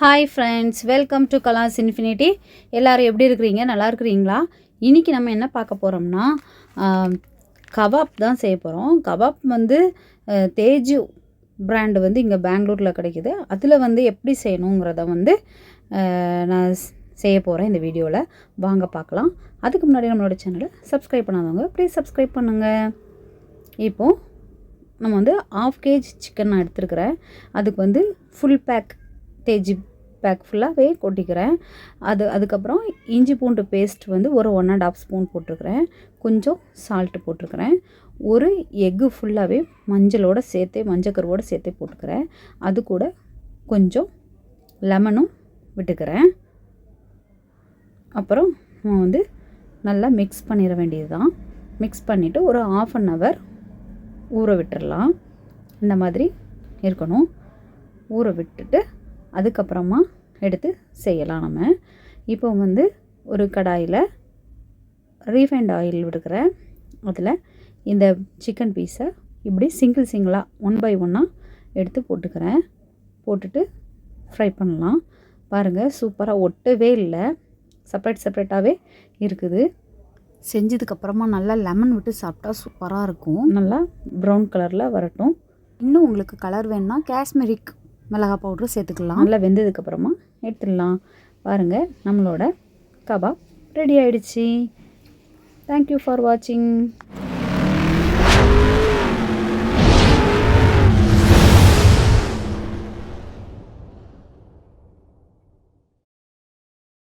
Hi friends, welcome to class infinity. எல்லோரும் எப்படி இருக்கிறீங்க? நல்லா இருக்கிறீங்களா? இன்றைக்கி நம்ம என்ன பார்க்க போகிறோம்னா கபாப் தான் செய்ய போகிறோம். கபாப் வந்து தேஜு பிராண்டு வந்து இங்கே பெங்களூரில் கிடைக்குது. அதில் வந்து எப்படி செய்யணுங்கிறத வந்து நான் செய்ய போகிறேன் இந்த வீடியோவில். வாங்க பார்க்கலாம். அதுக்கு முன்னாடி நம்மளோட சேனலை சப்ஸ்கிரைப் பண்ணாதவங்க ப்ளீஸ் சப்ஸ்கிரைப் பண்ணுங்கள். இப்போது நம்ம வந்து 1/2 kg சிக்கன் நான் எடுத்துருக்கிறேன். அதுக்கு வந்து ஃபுல் பேக் தேஜி பேக் ஃபுல்லாகவே கொட்டிக்கிறேன். அதுக்கப்புறம் இஞ்சி பூண்டு பேஸ்ட் வந்து ஒரு 1.5 ஸ்பூன் போட்டிருக்கிறேன். கொஞ்சம் சால்ட்டு போட்டிருக்கிறேன். ஒரு எக்கு ஃபுல்லாகவே மஞ்சளோடு சேர்த்து மஞ்சக்கருவோடு சேர்த்து போட்டுக்கிறேன். அது கூட கொஞ்சம் லெமனும் விட்டுக்கிறேன். அப்புறம் வந்து நல்லா மிக்ஸ் பண்ணிட வேண்டியது தான். மிக்ஸ் பண்ணிவிட்டு ஒரு 1/2 hour ஊற விட்டுடலாம். இந்த மாதிரி இருக்கணும். ஊற விட்டுட்டு அதுக்கப்புறமா எடுத்து செய்யலாம் நம்ம. இப்போ வந்து ஒரு கடாயில் ரீஃபைண்ட் ஆயில் விடுக்கிறேன். அதில் இந்த சிக்கன் பீஸை இப்படி சிங்கிளாக 1 by 1 எடுத்து போட்டுக்கிறேன். போட்டுட்டு ஃப்ரை பண்ணலாம். பாருங்கள், சூப்பராக ஒட்டவே இல்லை, செப்பரேட்டாகவே இருக்குது. செஞ்சதுக்கப்புறமா நல்லா லெமன் விட்டு சாப்பிட்டா சூப்பராக இருக்கும். நல்லா ப்ரௌன் கலரில் வரட்டும். இன்னும் உங்களுக்கு கலர் வேணும்னா காஷ்மீரிக் மிளகாய் பவுட்ரு சேர்த்துக்கலாம். நல்லா வெந்ததுக்கப்புறமா எடுத்துடலாம். பாருங்கள், நம்மளோட கபாப் ரெடி ஆகிடுச்சி. தேங்க்யூ ஃபார் வாட்சிங்.